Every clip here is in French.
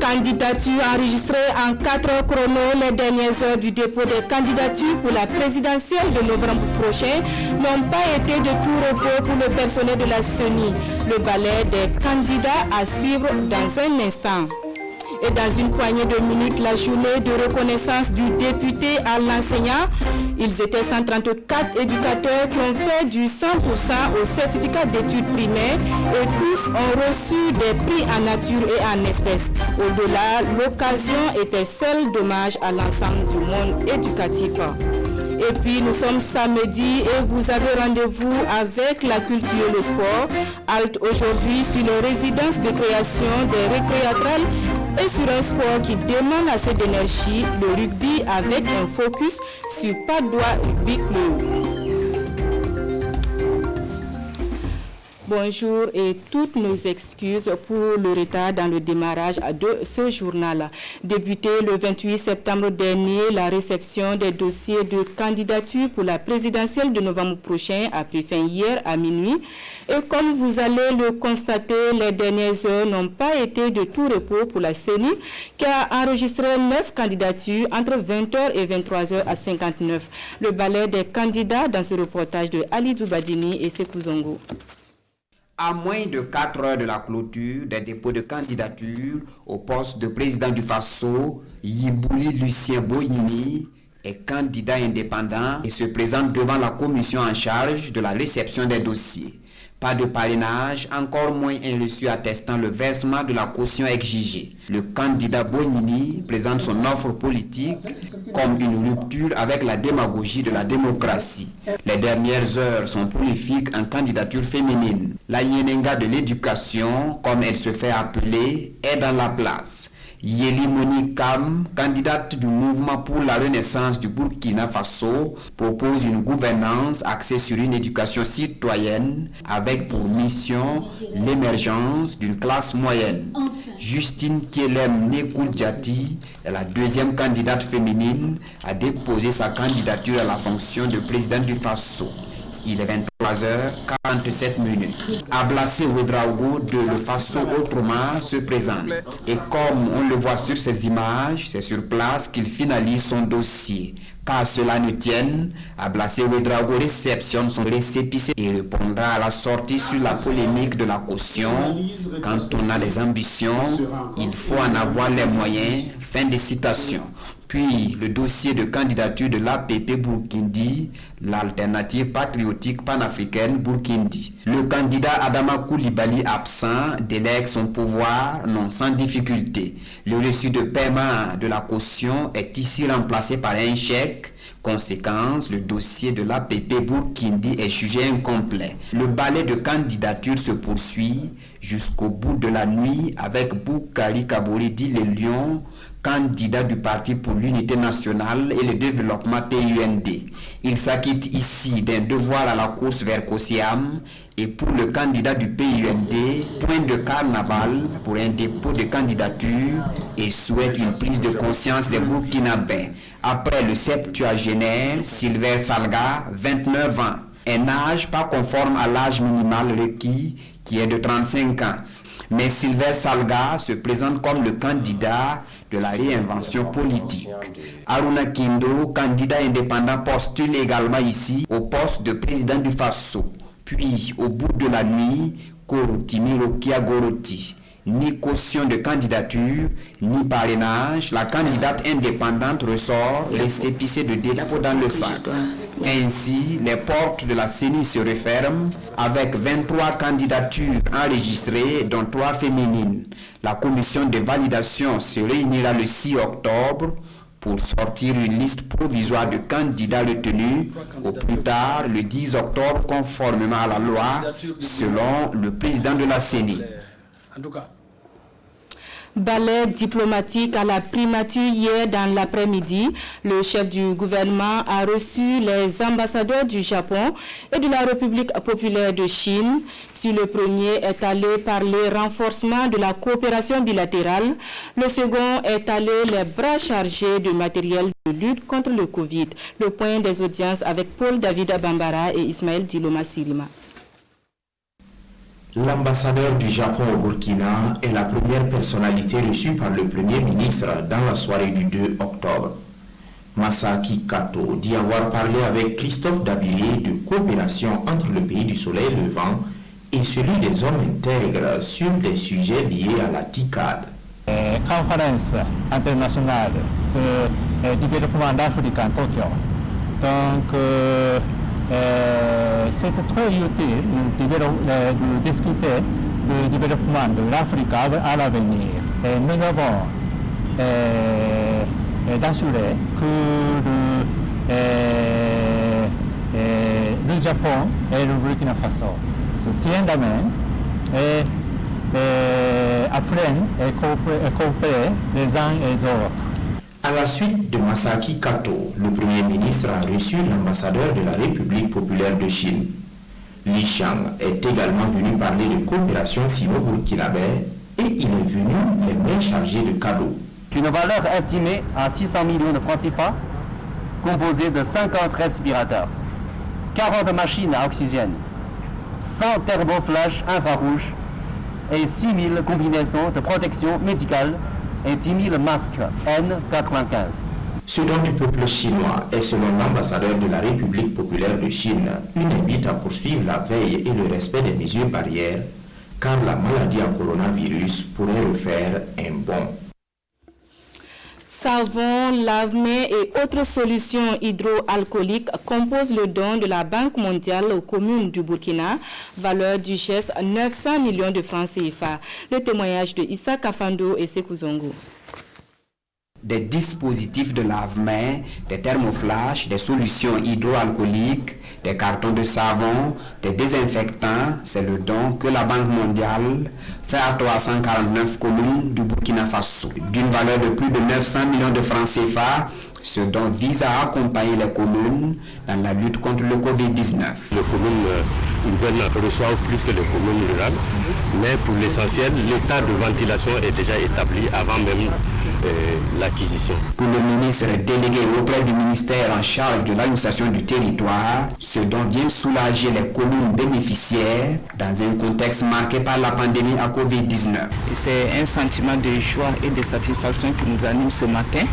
Candidatures enregistrées en 4 heures chrono. Les dernières heures du dépôt des candidatures pour la présidentielle de novembre prochain n'ont pas été de tout repos pour le personnel de la CENI. Le balai des candidats à suivre dans un instant. Et dans une poignée de minutes, la journée de reconnaissance du député à l'enseignant. Ils étaient 134 éducateurs qui ont fait du 100% au certificat d'études primaires et tous ont reçu des prix en nature et en espèces. Au-delà, l'occasion était celle d'hommage à l'ensemble du monde éducatif. Et puis nous sommes samedi et vous avez rendez-vous avec la culture et le sport. Halte aujourd'hui sur les résidences de création des récréatrales et sur un sport qui demande assez d'énergie, le rugby avec un focus sur Padoua Rugby Club. Bonjour et toutes nos excuses pour le retard dans le démarrage de ce journal. Débuté le 28 septembre dernier, la réception des dossiers de candidature pour la présidentielle de novembre prochain a pris fin hier à minuit. Et comme vous allez le constater, les dernières heures n'ont pas été de tout repos pour la CENI qui a enregistré 9 candidatures entre 20h et 23h à 59. Le balai des candidats dans ce reportage de Ali Doubadini et Sekou Zongo. À moins de 4 heures de la clôture des dépôts de candidature au poste de président du Faso, Yibouli Lucien Boyini est candidat indépendant et se présente devant la commission en charge de la réception des dossiers. Pas de parrainage, encore moins un reçu attestant le versement de la caution exigée. Le candidat Bognini présente son offre politique comme une rupture avec la démagogie de la démocratie. Les dernières heures sont prolifiques en candidature féminine. La Yenenga de l'éducation, comme elle se fait appeler, est dans la place. Yeli Moni Kam, candidate du mouvement pour la renaissance du Burkina Faso, propose une gouvernance axée sur une éducation citoyenne avec pour mission l'émergence d'une classe moyenne. Justine Kielem Nekoudjati est la deuxième candidate féminine à déposer sa candidature à la fonction de présidente du Faso. Il est 23h47. Ablassé Ouedraogo de Le Faso Autrement se présente. Et comme on le voit sur ces images, c'est sur place qu'il finalise son dossier. Car cela ne tienne, Ablassé Ouedraogo réceptionne son récépissé et répondra à la sortie sur la polémique de la caution. Quand on a des ambitions, il faut en avoir les moyens. Fin de citation. Puis le dossier de candidature de l'APP Burkindi, l'alternative patriotique panafricaine Burkindi. Le candidat Adama Koulibaly absent délègue son pouvoir non sans difficulté. Le reçu de paiement de la caution est ici remplacé par un chèque. Conséquence, le dossier de l'APP Burkindi est jugé incomplet. Le balai de candidature se poursuit jusqu'au bout de la nuit avec Boukari Kabori dit le Lion, candidat du Parti pour l'Unité nationale et le développement PUND. Il s'acquitte ici d'un devoir à la course vers Kosiam et pour le candidat du PUND, point de carnaval pour un dépôt de candidature et souhaite une prise de conscience des Burkinabés. Après le septuagénaire, Silver Salga, 29 ans, un âge pas conforme à l'âge minimal requis qui est de 35 ans. Mais Silver Salga se présente comme le candidat de la réinvention politique. Aruna Kindo, candidat indépendant, postule également ici au poste de président du Faso. Puis, au bout de la nuit, Koroti Mirokia Goroti. Ni caution de candidature, ni parrainage, la candidate indépendante ressort récépissé de dépôt dans le sac. Ainsi, les portes de la CENI se referment avec 23 candidatures enregistrées, dont 3 féminines. La commission de validation se réunira le 6 octobre pour sortir une liste provisoire de candidats retenus au plus tard le 10 octobre conformément à la loi, selon le président de la CENI. Balai diplomatique à la primature hier dans l'après-midi. Le chef du gouvernement a reçu les ambassadeurs du Japon et de la République populaire de Chine. Si le premier est allé parler renforcement de la coopération bilatérale, le second est allé les bras chargés de matériel de lutte contre le Covid. Le point des audiences avec Paul David Bambara et Ismaël Diloma Sirima. L'ambassadeur du Japon au Burkina est la première personnalité reçue par le Premier ministre dans la soirée du 2 octobre. Masaki Kato dit avoir parlé avec Christophe Dabiré de coopération entre le pays du soleil levant et celui des hommes intègres sur des sujets liés à la TICAD. Conférence internationale de développement d'Afrique en Tokyo. Donc, c'est très utile de discuter du développement de l'Afrique à l'avenir. Nous avons d'assurer que le Japon et le Burkina Faso se tiennent la main et apprennent et coopèrent les uns et les autres. À la suite de Masaki Kato, le Premier ministre a reçu l'ambassadeur de la République populaire de Chine. Li Xiang est également venu parler de coopération sino-burkinabé et il est venu les mains chargées de cadeaux. Une valeur estimée à 600 millions de francs CFA, composée de 50 respirateurs, 40 machines à oxygène, 100 thermoflash infrarouges et 6000 combinaisons de protection médicale et 10 000 masques N95. Ce don du peuple chinois est, selon l'ambassadeur de la République populaire de Chine, une invite à poursuivre la veille et le respect des mesures barrières, car la maladie à coronavirus pourrait refaire un bond. Savon, lave-mains et autres solutions hydroalcooliques composent le don de la Banque mondiale aux communes du Burkina, valeur du geste 900 millions de francs CFA. Le témoignage de Issa Kafando et Sekou Zongo. Des dispositifs de lave-mains, des thermoflash, des solutions hydroalcooliques, des cartons de savon, des désinfectants, c'est le don que la Banque mondiale fait à 349 communes du Burkina Faso. D'une valeur de plus de 900 millions de francs CFA, ce don vise à accompagner les communes dans la lutte contre le Covid-19. Les communes urbaines reçoivent plus que les communes rurales, mais pour l'essentiel, l'état de ventilation est déjà établi avant même l'acquisition. Pour le ministre délégué auprès du ministère en charge de l'administration du territoire, ce don vient soulager les communes bénéficiaires dans un contexte marqué par la pandémie à Covid-19. C'est un sentiment de joie et de satisfaction qui nous anime ce matin.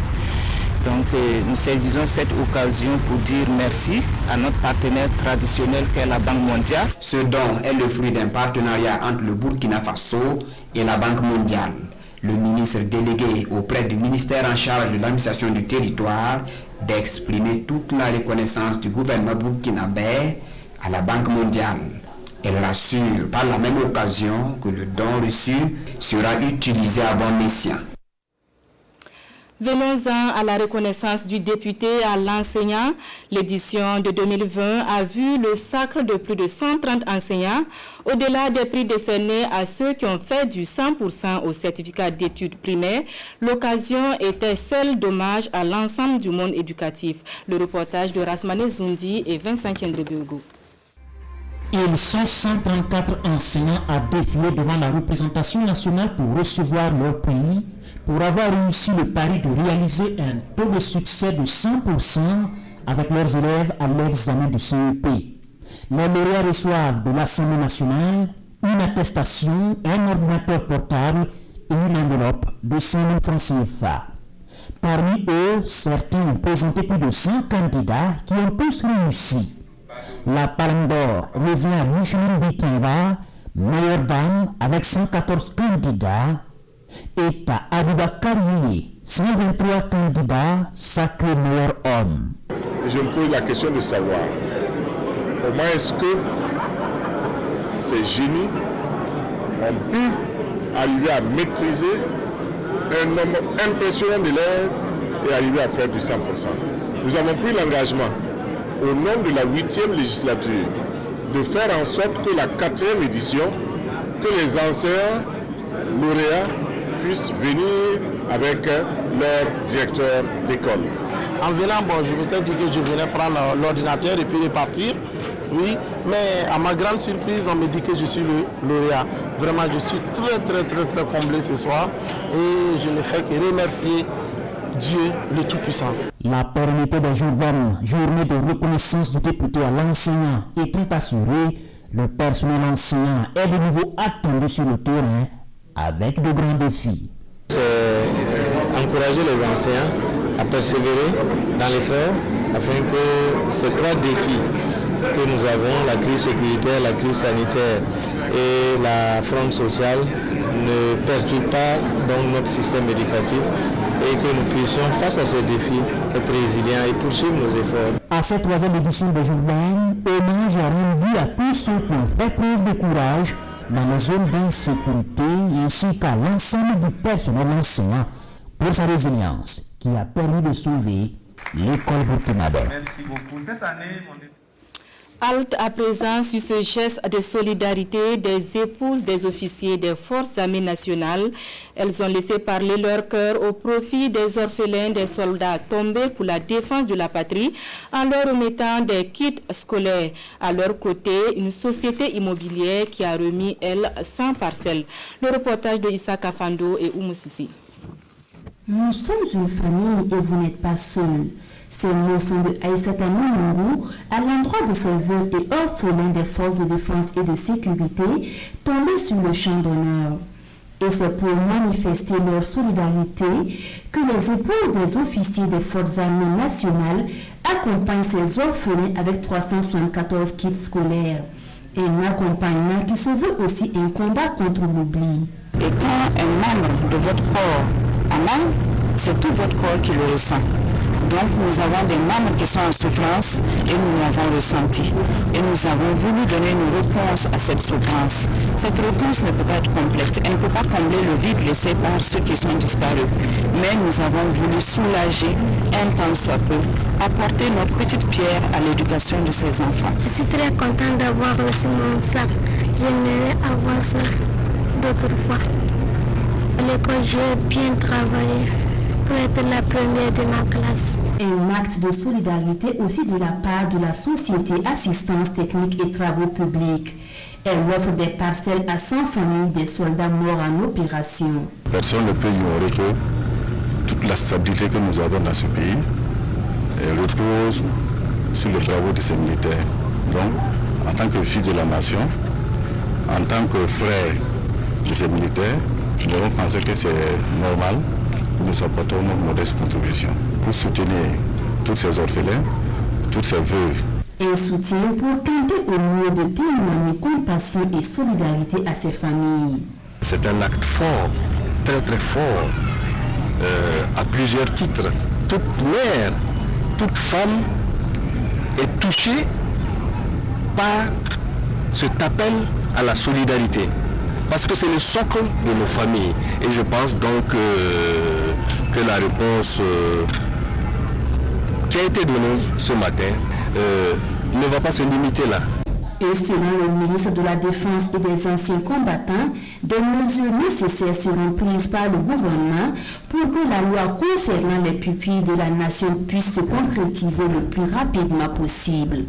Donc nous saisissons cette occasion pour dire merci à notre partenaire traditionnel qu'est la Banque mondiale. Ce don est le fruit d'un partenariat entre le Burkina Faso et la Banque mondiale. Le ministre délégué auprès du ministère en charge de l'administration du territoire d'exprimer toute la reconnaissance du gouvernement burkinabé à la Banque mondiale. Elle rassure par la même occasion que le don reçu sera utilisé à bon escient. Venons-en à la reconnaissance du député à l'enseignant. L'édition de 2020 a vu le sacre de plus de 130 enseignants. Au-delà des prix décernés à ceux qui ont fait du 100% au certificat d'études primaires, l'occasion était celle d'hommage à l'ensemble du monde éducatif. Le reportage de Rasmane Zoundi et Vincent Kendreburgo. Ils sont 134 enseignants à défiler devant la représentation nationale pour recevoir leur prix, pour avoir réussi le pari de réaliser un taux de succès de 100% avec leurs élèves à l'examen de CEP. Les lauréats reçoivent de l'Assemblée nationale une attestation, un ordinateur portable et une enveloppe de 100 000 francs CFA. Parmi eux, certains ont présenté plus de 100 candidats qui ont tous réussi. La Palme d'Or revient à Micheline Bikemba, meilleure dame avec 114 candidats, et à Aboubakar Yé, 123 candidats, sacré meilleur homme. Je me pose la question de savoir comment est-ce que ces génies ont pu arriver à maîtriser un nombre impressionnant d'élèves et arriver à faire du 100%. Nous avons pris l'engagement au nom de la 8e législature de faire en sorte que la 4e édition, que les enseignants lauréats puissent venir avec leur directeur d'école. En venant, je m'étais dit que je venais prendre l'ordinateur et puis repartir. Oui, mais à ma grande surprise, on me dit que je suis le lauréat. Vraiment, je suis très comblé ce soir et je ne fais que remercier Dieu le Tout-Puissant. La pérennité des journée de reconnaissance du député à l'enseignant étant assurée, Le personnel enseignant est de nouveau attendu sur le terrain avec de grands défis. C'est encourager les enseignants à persévérer dans l'effort afin que ces 3 défis que nous avons, la crise sécuritaire, la crise sanitaire et la fronde sociale, ne perturbent pas donc notre système éducatif et que nous puissions, face à ces défis, être résilients et poursuivre nos efforts. À cette 3e édition de Jourdain, hommage est rendu à tous ceux qui ont fait preuve de courage dans les zones d'insécurité ainsi qu'à l'ensemble du personnel enseignant pour sa résilience qui a permis de sauver l'école burkinabé. Merci beaucoup. Cette année, Halte à présent sur ce geste de solidarité des épouses des officiers des forces armées nationales. Elles ont laissé parler leur cœur au profit des orphelins des soldats tombés pour la défense de la patrie en leur remettant des kits scolaires. À leur côté, une société immobilière qui a remis, elle, 100 parcelles. Le reportage de Issa Kafando et Oumou Sissi. Nous sommes une famille et vous n'êtes pas seuls. Ces mots sont de Aïssata Moungu à l'endroit de ses veuves et orphelins des forces de défense et de sécurité tombés sur le champ d'honneur. Et c'est pour manifester leur solidarité que les épouses des officiers des forces armées nationales accompagnent ces orphelins avec 374 kits scolaires. Un accompagnement qui se veut aussi un combat contre l'oubli. Et quand un membre de votre corps a mal, c'est tout votre corps qui le ressent. Donc nous avons des membres qui sont en souffrance et nous l'avons ressenti. Et nous avons voulu donner une réponse à cette souffrance. Cette réponse ne peut pas être complète. Elle ne peut pas combler le vide laissé par ceux qui sont disparus. Mais nous avons voulu soulager un tant soit peu, apporter notre petite pierre à l'éducation de ces enfants. Je suis très contente d'avoir reçu mon sac. J'aimerais avoir ça d'autres fois. À l'école, j'ai bien travaillé pour être la première de ma classe. Un acte de solidarité aussi de la part de la Société Assistance Technique et Travaux Publics. Elle offre des parcelles à 100 familles des soldats morts en opération. Personne ne peut ignorer que toute la stabilité que nous avons dans ce pays repose sur le travail de ces militaires. Donc, en tant que fils de la nation, en tant que frère de ces militaires, nous devons penser que c'est normal que nous apportons notre modeste contribution pour soutenir tous ces orphelins, toutes ces veuves. Un soutien pour tenter au mieux de témoigner compassion et solidarité à ces familles. C'est un acte fort, très très fort, à plusieurs titres. Toute mère, toute femme est touchée par cet appel à la solidarité. Parce que c'est le socle de nos familles. Et je pense donc que la réponse qui a été donnée ce matin ne va pas se limiter là. Et selon le ministre de la Défense et des anciens combattants, des mesures nécessaires seront prises par le gouvernement pour que la loi concernant les pupilles de la nation puisse se concrétiser le plus rapidement possible.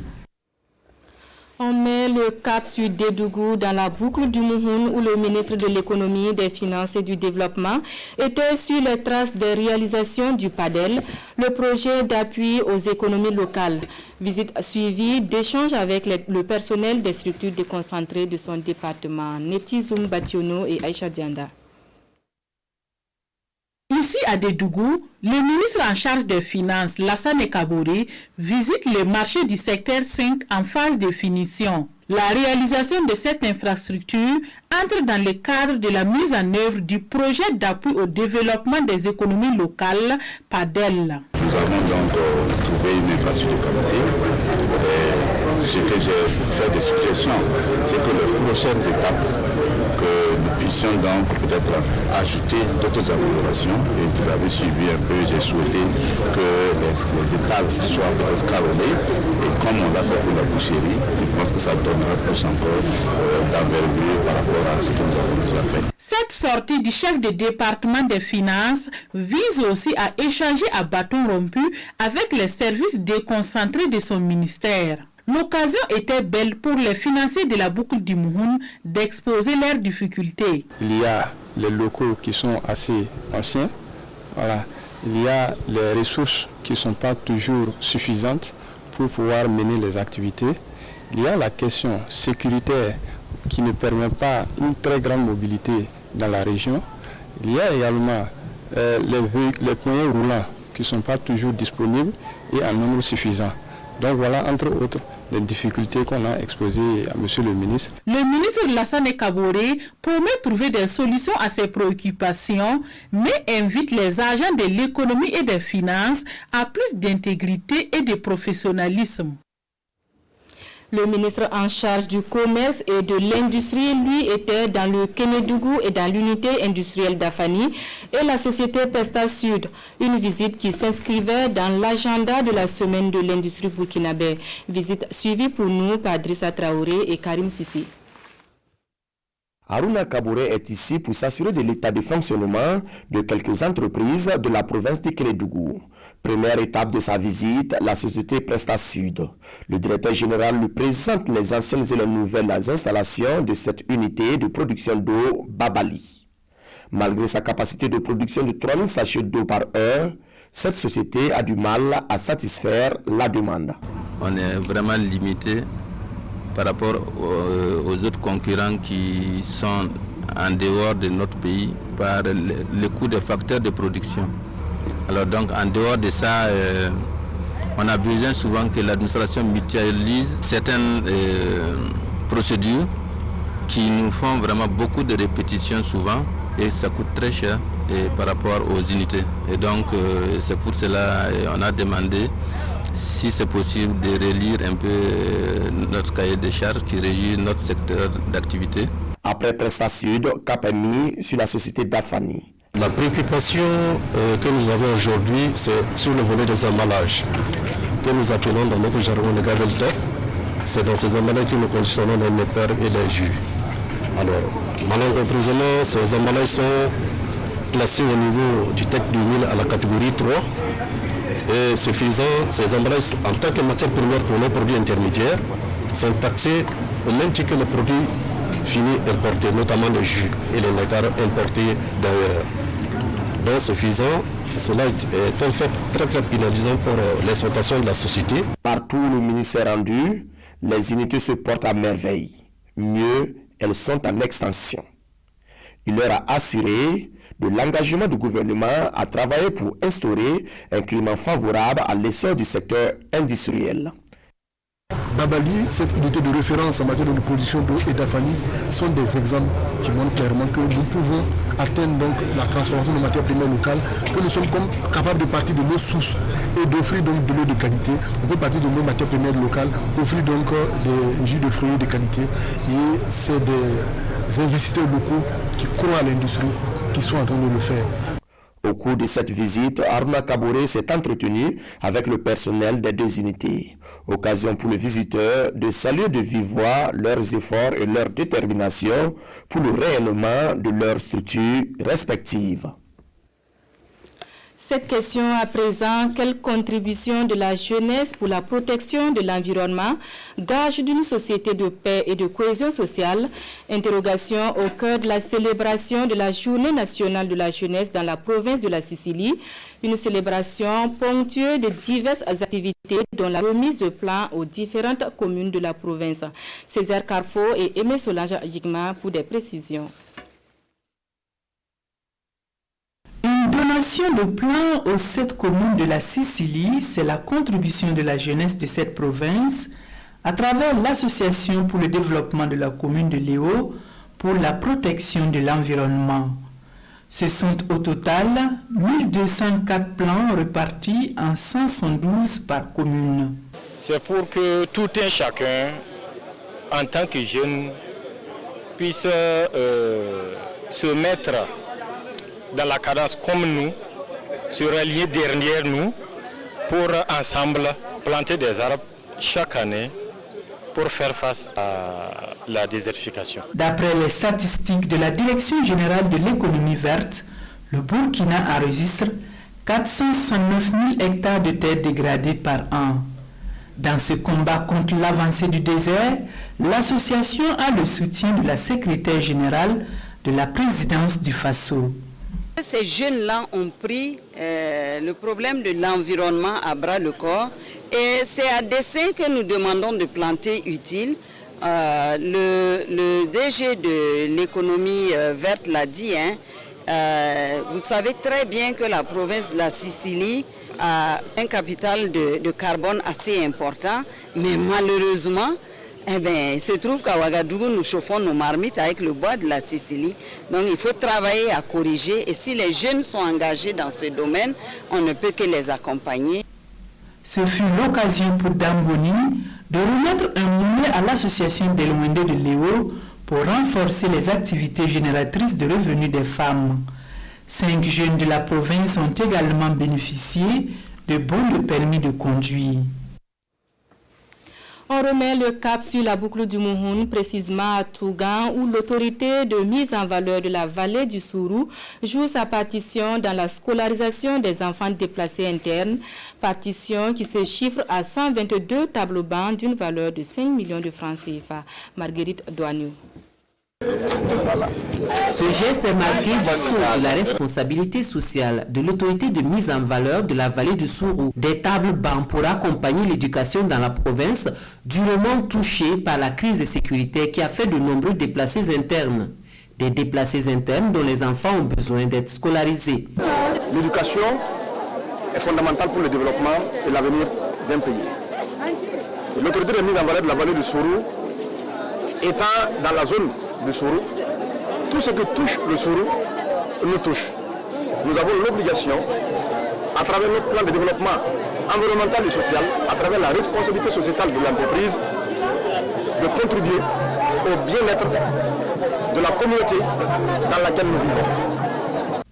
On met le cap sur Dédougou dans la boucle du Mouhoun où le ministre de l'économie, des finances et du développement était sur les traces des réalisations du PADEL, le projet d'appui aux économies locales. Visite suivie d'échanges avec le personnel des structures déconcentrées de son département. Neti Zoum Bationo et Aïcha Dianda. Ici à Dédougou, le ministre en charge des Finances, Lassane Kaboré, visite les marchés du secteur 5 en phase de finition. La réalisation de cette infrastructure entre dans le cadre de la mise en œuvre du projet d'appui au développement des économies locales, PADEL. Nous avons donc trouvé une infrastructure de qualité. Ce que j'ai fait des suggestions, c'est que les prochaines étapes, que nous puissions donc peut-être ajouter d'autres améliorations. Et vous avez suivi un peu, j'ai souhaité que les étapes soient peut-être carrelées. Et comme on l'a fait pour la boucherie, je pense que ça donnera plus encore d'envergure par rapport à ce que nous avons déjà fait. Cette sortie du chef de département des finances vise aussi à échanger à bâton rompu avec les services déconcentrés de son ministère. L'occasion était belle pour les financiers de la boucle du Mouhoun d'exposer leurs difficultés. Il y a les locaux qui sont assez anciens. Voilà. Il y a les ressources qui ne sont pas toujours suffisantes pour pouvoir mener les activités. Il y a la question sécuritaire qui ne permet pas une très grande mobilité dans la région. Il y a également les moyens roulants qui ne sont pas toujours disponibles et en nombre suffisant. Donc voilà, entre autres, les difficultés qu'on a exposées à M. le ministre. Le ministre Lassane Kaboré promet trouver des solutions à ces préoccupations, mais invite les agents de l'économie et des finances à plus d'intégrité et de professionnalisme. Le ministre en charge du commerce et de l'industrie, lui, était dans le Kénédougou et dans l'unité industrielle d'Afani et la société Pesta Sud. Une visite qui s'inscrivait dans l'agenda de la semaine de l'industrie burkinabé. Visite suivie pour nous par Drissa Traoré et Karim Sissi. Aruna Kaboré est ici pour s'assurer de l'état de fonctionnement de quelques entreprises de la province de Kénédougou. Première étape de sa visite, la société Presta Sud. Le directeur général lui présente les anciennes et les nouvelles installations de cette unité de production d'eau Babali. Malgré sa capacité de production de 3000 sachets d'eau par heure, cette société a du mal à satisfaire la demande. On est vraiment limité par rapport aux autres concurrents qui sont en dehors de notre pays par le coût des facteurs de production. Alors donc en dehors de ça, on a besoin souvent que l'administration mutualise certaines procédures qui nous font vraiment beaucoup de répétitions souvent et ça coûte très cher par rapport aux unités. Et donc c'est pour cela qu'on a demandé si c'est possible de relire un peu notre cahier de charges qui régit notre secteur d'activité. Après Presta Sud, cap est mis sur la société d'Afani. La préoccupation que nous avons aujourd'hui, c'est sur le volet des emballages, que nous appelons dans notre jargon le gabel top. C'est dans ces emballages que nous conditionnons les nectars et les jus. Alors, malencontreusement, ces emballages sont classés au niveau du TEC 2000 à la catégorie 3. Et suffisant, ces emballages en tant que matière première pour nos produits intermédiaires sont taxés au même titre que les produits finis importés, notamment les jus et les nectars importés d'ailleurs. Donc suffisant, cela est un fait très pénalisant pour l'exploitation de la société. Partout où le ministère est rendu, les unités se portent à merveille. Mieux, elles sont en extension. Il leur a assuré de l'engagement du gouvernement à travailler pour instaurer un climat favorable à l'essor du secteur industriel. Babali, cette unité de référence en matière de production d'eau et d'Afani sont des exemples qui montrent clairement que nous pouvons atteindre donc la transformation de matières premières locales, que nous sommes capables de partir de nos sources et d'offrir donc de l'eau de qualité. On peut partir de nos matières premières locales, offrir donc des jus de fruits de qualité. Et c'est des investisseurs locaux qui croient à l'industrie qui sont en train de le faire. Au cours de cette visite, Aruna Kaboré s'est entretenu avec le personnel des deux unités. Occasion pour les visiteurs de saluer de vive voix leurs efforts et leur détermination pour le rayonnement de leurs structures respectives. Cette question à présent, quelle contribution de la jeunesse pour la protection de l'environnement, gage d'une société de paix et de cohésion sociale? Interrogation au cœur de la célébration de la Journée nationale de la jeunesse dans la province de la Sicile. Une célébration ponctuée de diverses activités dont la remise de plans aux différentes communes de la province. Césaire Carrefour et Aimé Solange Yigma pour des précisions. Une donation de plans aux 7 communes de la Sicile, c'est la contribution de la jeunesse de cette province à travers l'Association pour le développement de la commune de Léo pour la protection de l'environnement. Ce sont au total 1204 plans répartis en 512 par commune. C'est pour que tout un chacun, en tant que jeune, puisse se mettre dans la cadence comme nous, se rallier derrière nous pour ensemble planter des arbres chaque année pour faire face à la désertification. D'après les statistiques de la Direction générale de l'économie verte, le Burkina enregistre 469 000 hectares de terres dégradées par an. Dans ce combat contre l'avancée du désert, l'association a le soutien de la secrétaire générale de la présidence du FASO. Ces jeunes-là ont pris le problème de l'environnement à bras le corps Et c'est à dessein que nous demandons de planter utile. Le DG de l'économie verte l'a dit, vous savez très bien que la province de la Sicile a un capital de carbone assez important, mais malheureusement, il se trouve qu'à Ouagadougou, nous chauffons nos marmites avec le bois de la Sicile. Donc il faut travailler à corriger, et si les jeunes sont engagés dans ce domaine, on ne peut que les accompagner. Ce fut l'occasion pour Damboni de remettre un moulin à l'association des Loindés de Léo pour renforcer les activités génératrices de revenus des femmes. 5 jeunes de la province ont également bénéficié de bons de permis de conduire. On remet le cap sur la boucle du Mouhoun, précisément à Tougan, où l'autorité de mise en valeur de la vallée du Sourou joue sa partition dans la scolarisation des enfants déplacés internes, partition qui se chiffre à 122 tableaux bancs d'une valeur de 5 millions de francs CFA. Marguerite Douaniou. Ce geste est marqué du sceau de la responsabilité sociale de l'autorité de mise en valeur de la vallée du Sourou, des tables bancs pour accompagner l'éducation dans la province durement touchée par la crise sécuritaire qui a fait de nombreux déplacés internes. Des déplacés internes dont les enfants ont besoin d'être scolarisés. L'éducation est fondamentale pour le développement et l'avenir d'un pays. L'autorité de mise en valeur de la vallée du Sourou étant dans la zone du Sourou, tout ce que touche le Sourou nous touche. Nous avons l'obligation, à travers notre plan de développement environnemental et social, à travers la responsabilité sociétale de l'entreprise, de contribuer au bien-être de la communauté dans laquelle nous vivons.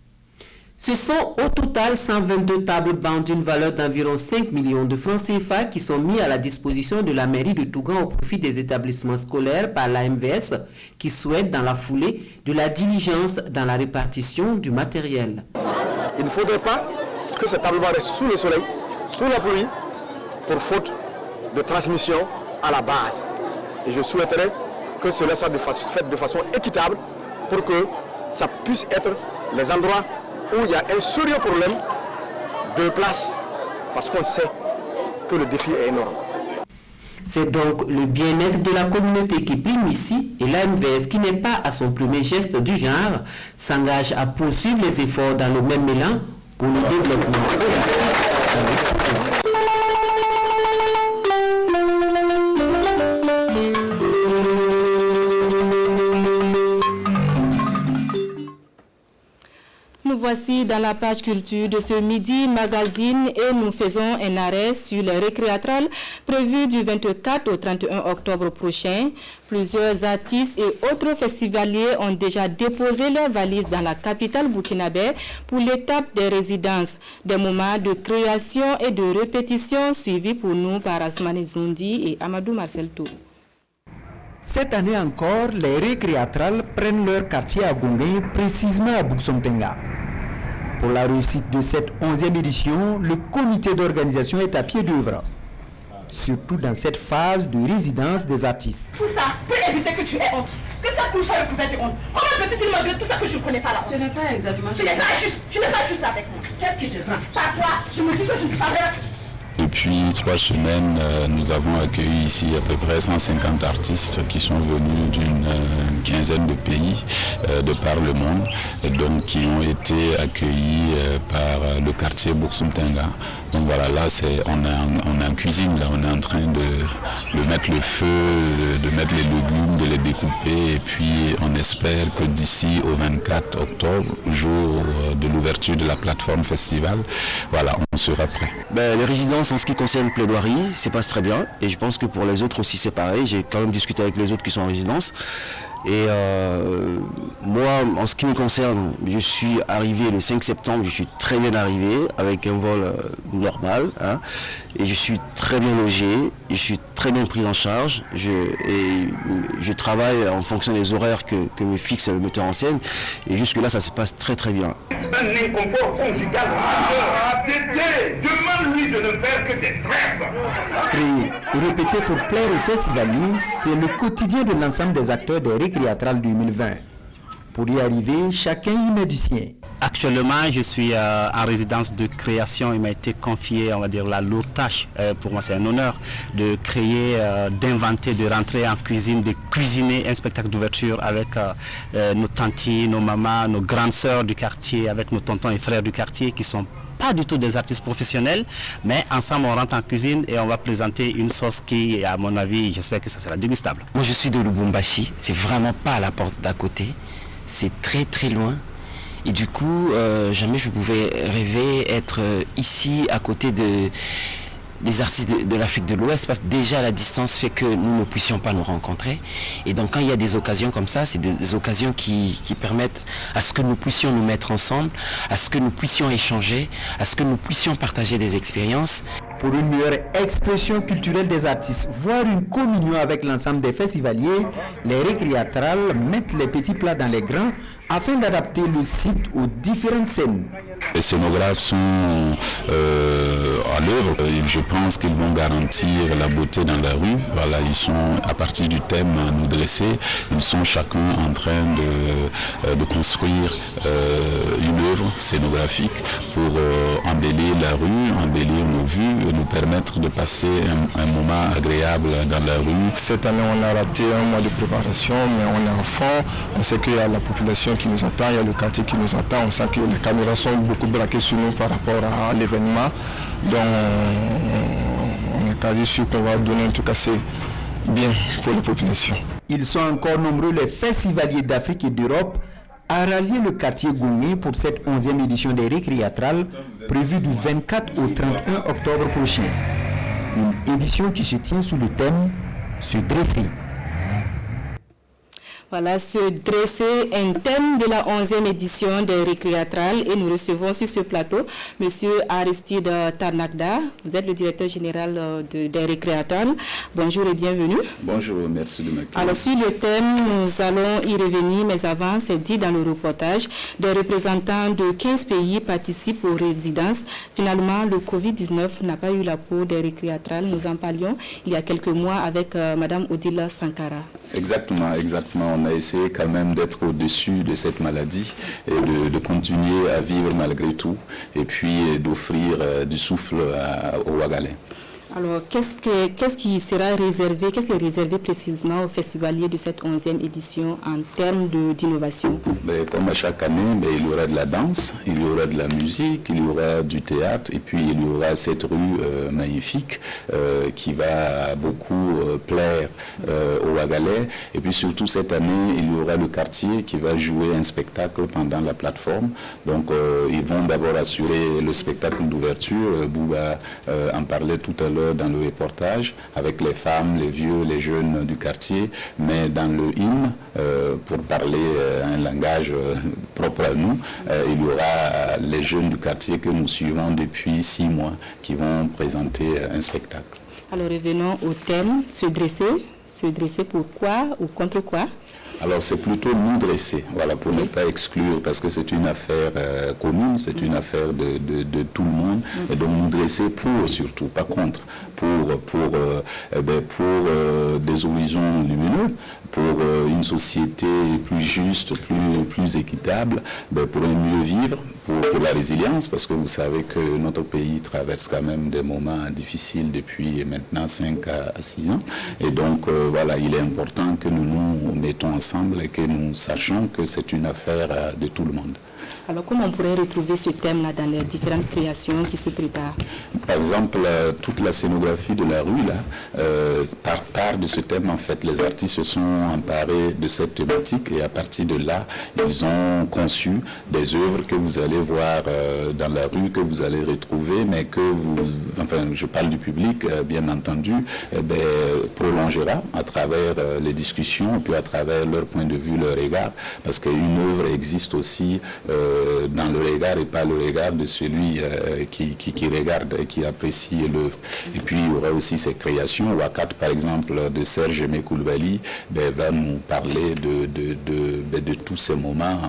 Ce sont au total 122 tables bancs d'une valeur d'environ 5 millions de francs CFA qui sont mis à la disposition de la mairie de Tougan au profit des établissements scolaires par l'AMVS qui souhaite dans la foulée de la diligence dans la répartition du matériel. Il ne faudrait pas que ces tables bancs restent sous le soleil, sous la pluie, pour faute de transmission à la base. Et je souhaiterais que cela soit fait de façon équitable pour que ça puisse être les endroits où il y a un sérieux problème de place, parce qu'on sait que le défi est énorme. C'est donc le bien-être de la communauté qui prime ici, et l'AMVS, qui n'est pas à son premier geste du genre, s'engage à poursuivre les efforts dans le même élan pour le développement holistique dans les citoyens. Nous voici dans la page culture de ce Midi Magazine et nous faisons un arrêt sur le récréatral prévu du 24 au 31 octobre prochain. Plusieurs artistes et autres festivaliers ont déjà déposé leurs valises dans la capitale burkinabé pour l'étape des résidences. Des moments de création et de répétition suivis pour nous par Asmane Zoundi et Amadou Marcel Tou. Cette année encore, les récréatrales prennent leur quartier à Gongé, précisément à Buksomtenga. Pour la réussite de cette 11e édition, le comité d'organisation est à pied d'œuvre, surtout dans cette phase de résidence des artistes. Tout ça pour éviter que tu aies honte, que ça couche sur le couvert de honte. Comment peux-tu malgré tout ça que je ne connais pas là? Ce n'est pas exactement ça. Ce n'est pas juste, tu n'es pas juste avec moi. Qu'est-ce qui te prend? Pas toi, je me dis que je ne suis pas là. Depuis 3 semaines, nous avons accueilli ici à peu près 150 artistes qui sont venus d'une quinzaine de pays de par le monde, et donc qui ont été accueillis par le quartier Buksomtenga. Donc voilà, là on est en cuisine, là on est en train de mettre le feu, de mettre les légumes, de les découper, et puis on espère que d'ici au 24 octobre, jour de l'ouverture de la plateforme festival, voilà, on sera prêt. Les résidences en ce qui concerne plaidoirie, ça passe très bien, et je pense que pour les autres aussi c'est pareil. J'ai quand même discuté avec les autres qui sont en résidence. Et moi, en ce qui me concerne, je suis arrivé le 5 septembre, je suis très bien arrivé avec un vol normal, hein, et je suis très bien logé, je suis très bien pris en charge, je travaille en fonction des horaires que me fixe le metteur en scène, et jusque là ça se passe très très bien. Un inconfort conjugal, demande-lui de ne faire que des tresses. Créer et répéter pour plaire aux festivaliers, c'est le quotidien de l'ensemble des acteurs des récréatrales 2020. Pour y arriver, chacun y met du sien. Actuellement, je suis en résidence de création. Il m'a été confié, on va dire, la lourde tâche. Pour moi, c'est un honneur de créer, d'inventer, de rentrer en cuisine, de cuisiner un spectacle d'ouverture avec nos tantis, nos mamans, nos grandes sœurs du quartier, avec nos tontons et frères du quartier qui sont pas du tout des artistes professionnels, mais ensemble on rentre en cuisine et on va présenter une sauce qui, à mon avis, j'espère que ça sera dégustable. Moi je suis de Lubumbashi, c'est vraiment pas à la porte d'à côté, c'est très très loin. Et du coup, jamais je pouvais rêver être ici à côté des artistes de l'Afrique de l'Ouest, parce que déjà la distance fait que nous ne puissions pas nous rencontrer. Et donc quand il y a des occasions comme ça, c'est des occasions qui permettent à ce que nous puissions nous mettre ensemble, à ce que nous puissions échanger, à ce que nous puissions partager des expériences. Pour une meilleure expression culturelle des artistes, voire une communion avec l'ensemble des festivaliers, les récréatrales mettent les petits plats dans les grands afin d'adapter le site aux différentes scènes. Les scénographes sont à l'œuvre. Je pense qu'ils vont garantir la beauté dans la rue. Voilà, ils sont à partir du thème à nous dresser. Ils sont chacun en train de construire une œuvre scénographique pour embellir la rue, embellir nos vues, nous permettre de passer un moment agréable dans la rue. Cette année, on a raté un mois de préparation, mais on est à fond. On sait qu'il y a la population qui nous attend, il y a le quartier qui nous attend. On sent que les caméras sont beaucoup braquées sur nous par rapport à l'événement. Donc, on est quasi sûr qu'on va donner un truc assez bien pour la population. Ils sont encore nombreux, les festivaliers d'Afrique et d'Europe, à rallier le quartier Goungé pour cette 11e édition des récréatrales prévue du 24 au 31 octobre prochain. Une édition qui se tient sous le thème « Se dresser ». Voilà, se dresser, un thème de la 11e édition des récréatrales, et nous recevons sur ce plateau M. Aristide Tarnagda. Vous êtes le directeur général des récréatrales. Bonjour et bienvenue. Bonjour, merci de m'accueillir. Alors sur le thème, nous allons y revenir, mais avant, c'est dit dans le reportage, des représentants de 15 pays participent aux résidences. Finalement, le Covid-19 n'a pas eu la peau des récréatrales. Nous en parlions il y a quelques mois avec Mme Odile Sankara. Exactement. On a essayé quand même d'être au-dessus de cette maladie et de continuer à vivre malgré tout et puis d'offrir du souffle aux Ouagalais. Alors, qu'est-ce qui est réservé précisément aux festivaliers de cette 11e édition en termes d'innovation? Comme à chaque année, il y aura de la danse, il y aura de la musique, il y aura du théâtre et puis il y aura cette rue magnifique qui va beaucoup plaire aux Ouagalais. Et puis surtout cette année, il y aura le quartier qui va jouer un spectacle pendant la plateforme. Donc ils vont d'abord assurer le spectacle d'ouverture. Bouba en parlait tout à l'heure dans le reportage, avec les femmes, les vieux, les jeunes du quartier, mais dans le hymne, pour parler un langage propre à nous, il y aura les jeunes du quartier que nous suivons depuis 6 mois qui vont présenter un spectacle. Alors revenons au thème, se dresser pourquoi ou contre quoi? Alors c'est plutôt nous dresser, voilà, pour ne pas exclure, parce que c'est une affaire commune, c'est une affaire de tout le monde, et donc nous dresser pour surtout, pas contre, pour des horizons lumineux, pour une société plus juste, plus équitable, pour un mieux vivre, pour la résilience, parce que vous savez que notre pays traverse quand même des moments difficiles depuis maintenant 5 à 6 ans, et donc voilà, il est important que nous nous mettons ensemble et que nous sachions que c'est une affaire de tout le monde. Alors comment on pourrait retrouver ce thème-là dans les différentes créations qui se préparent? Par exemple, toute la scénographie de la rue, part de ce thème, en fait. Les artistes se sont emparés de cette thématique et à partir de là, ils ont conçu des œuvres que vous allez voir dans la rue, que vous allez retrouver, mais que je parle du public, bien entendu, prolongera à travers les discussions et puis à travers leur point de vue, leur regard, parce qu'une œuvre existe aussi dans le regard et pas le regard de celui qui regarde et qui apprécie l'œuvre. Et puis il y aura aussi ces créations. Wakat, par exemple, de Serge Aimé Coulibaly, va nous parler de tous ces moments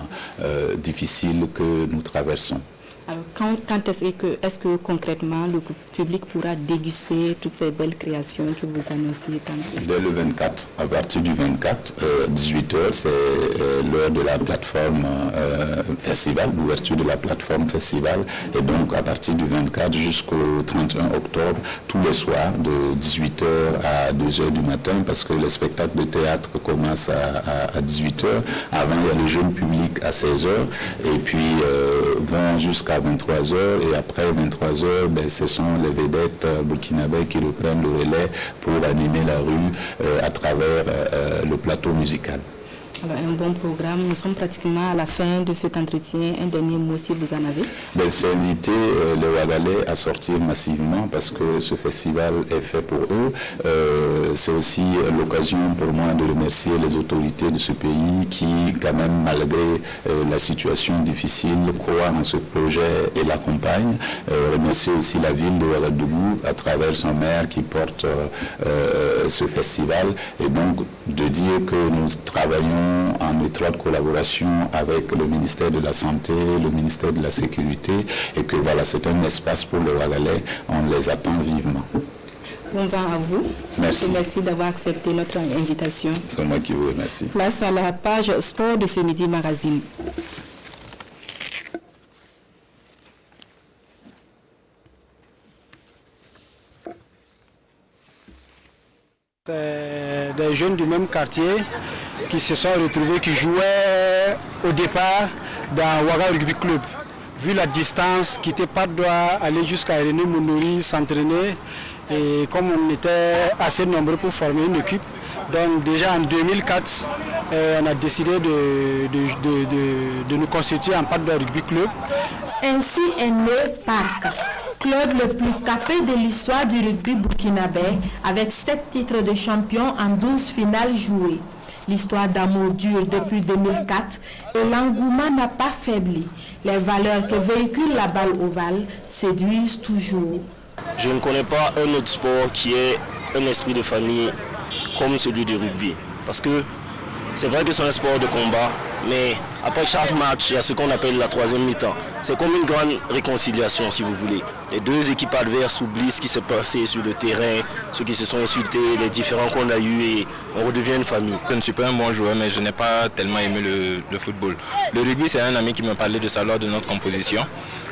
difficiles que nous traversons. Alors, quand est-ce que concrètement le public pourra déguster toutes ces belles créations que vous annoncez tantôt? Dès le 24, à partir du 24, 18h, c'est l'heure de la plateforme festival, l'ouverture de la plateforme festival. Et donc à partir du 24 jusqu'au 31 octobre, tous les soirs, de 18h à 2h du matin, parce que les spectacles de théâtre commencent à 18h. Avant, il y a le jeune public à 16h. Et puis vont jusqu'à 23h et après 23h, ce sont les vedettes burkinabés qui reprennent le relais pour animer la rue à travers le plateau musical. Alors, un bon programme. Nous sommes pratiquement à la fin de cet entretien. Un dernier mot si vous en avez. C'est inviter les Ouagalais à sortir massivement parce que ce festival est fait pour eux. C'est aussi l'occasion pour moi de remercier les autorités de ce pays qui, quand même, malgré la situation difficile, croient en ce projet et l'accompagnent. Remercier aussi la ville de Ouagadougou à travers son maire qui porte ce festival. Et donc, de dire que nous travaillons en étroite collaboration avec le ministère de la Santé, le ministère de la Sécurité, et que voilà, c'est un espace pour les Ouagalais, on les attend vivement. Bon vent à vous. Merci. Merci d'avoir accepté notre invitation. C'est moi qui vous remercie. Place à la page sport de ce Midi Magazine. Des jeunes du même quartier qui se sont retrouvés, qui jouaient au départ dans Ouaga Rugby Club. Vu la distance, quitter Padoua, aller jusqu'à René Mounori, s'entraîner. Et comme on était assez nombreux pour former une équipe, donc déjà en 2004, on a décidé de nous constituer en Padoua Rugby Club. Ainsi est né Parc, club le plus capé de l'histoire du rugby burkinabé, avec 7 titres de champion en 12 finales jouées. L'histoire d'amour dure depuis 2004 et l'engouement n'a pas faibli. Les valeurs que véhicule la balle ovale séduisent toujours. Je ne connais pas un autre sport qui ait un esprit de famille comme celui du rugby. Parce que c'est vrai que c'est un sport de combat, mais après chaque match, il y a ce qu'on appelle la troisième mi-temps. C'est comme une grande réconciliation, si vous voulez. Les deux équipes adverses oublient ce qui s'est passé sur le terrain, ceux qui se sont insultés, les différends qu'on a eus, et on redevient une famille. Je ne suis pas un bon joueur, mais je n'ai pas tellement aimé le football. Le rugby, c'est un ami qui me parlait de ça lors de notre composition.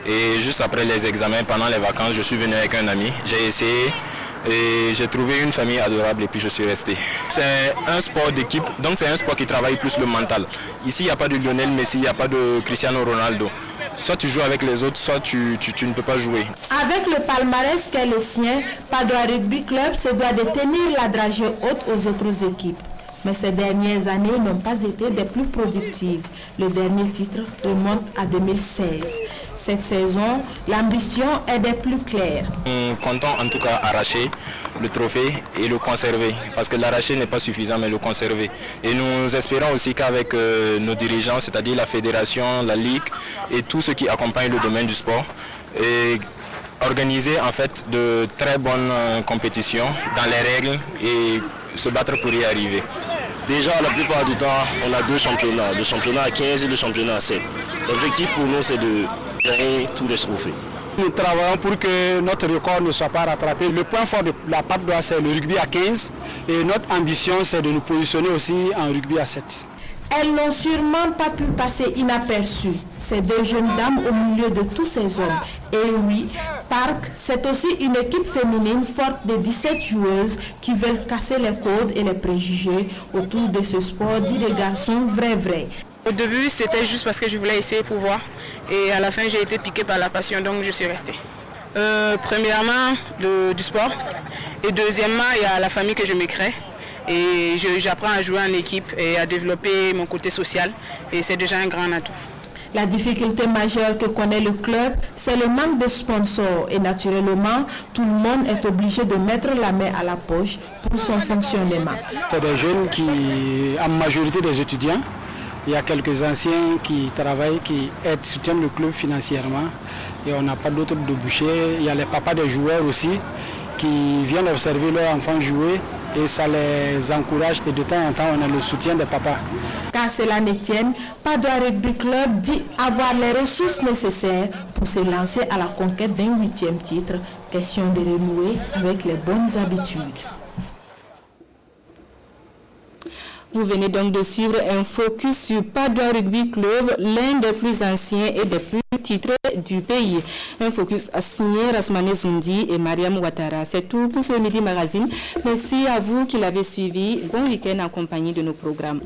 Et juste après les examens, pendant les vacances, je suis venu avec un ami. J'ai essayé. Et j'ai trouvé une famille adorable et puis je suis resté. C'est un sport d'équipe, donc c'est un sport qui travaille plus le mental. Ici, il n'y a pas de Lionel Messi, il n'y a pas de Cristiano Ronaldo. Soit tu joues avec les autres, soit tu ne peux pas jouer. Avec le palmarès qu'est le sien, Padoua Rugby Club se doit de tenir la dragée haute aux autres équipes. Mais ces dernières années n'ont pas été des plus productives. Le dernier titre remonte à 2016. Cette saison, l'ambition est des plus claires. Nous comptons en tout cas arracher le trophée et le conserver. Parce que l'arracher n'est pas suffisant, mais le conserver. Et nous espérons aussi qu'avec nos dirigeants, c'est-à-dire la fédération, la ligue et tout ce qui accompagne le domaine du sport, et organiser en fait de très bonnes compétitions dans les règles et se battre pour y arriver. Déjà, la plupart du temps, on a 2 championnats, le championnat à 15 et le championnat à 7. L'objectif pour nous, c'est de gagner tous les trophées. Nous travaillons pour que notre record ne soit pas rattrapé. Le point fort de la Padoua, c'est le rugby à 15 et notre ambition, c'est de nous positionner aussi en rugby à 7. Elles n'ont sûrement pas pu passer inaperçues, ces 2 jeunes dames au milieu de tous ces hommes. Et oui, Parc, c'est aussi une équipe féminine forte de 17 joueuses qui veulent casser les codes et les préjugés autour de ce sport dit des garçons vrai. Au début, c'était juste parce que je voulais essayer pour voir. Et à la fin, j'ai été piquée par la passion, donc je suis restée. Premièrement, du sport. Et deuxièmement, il y a la famille que je me crée. Et j'apprends à jouer en équipe et à développer mon côté social. Et c'est déjà un grand atout. La difficulté majeure que connaît le club, c'est le manque de sponsors. Et naturellement, tout le monde est obligé de mettre la main à la poche pour son fonctionnement. C'est des jeunes qui, en majorité des étudiants, il y a quelques anciens qui travaillent, qui aident, soutiennent le club financièrement. Et on n'a pas d'autres débouchés. Il y a les papas des joueurs aussi qui viennent observer leurs enfants jouer et ça les encourage et de temps en temps on a le soutien des papas. Qu'à cela ne tienne, Padoua Rugby Club dit avoir les ressources nécessaires pour se lancer à la conquête d'un 8e titre. Question de renouer avec les bonnes habitudes. Vous venez donc de suivre un focus sur Padoua Rugby Club, l'un des plus anciens et des plus titrés du pays. Un focus signé Rasmane Zoundi et Mariam Ouattara. C'est tout pour ce Midi Magazine. Merci à vous qui l'avez suivi. Bon week-end en compagnie de nos programmes.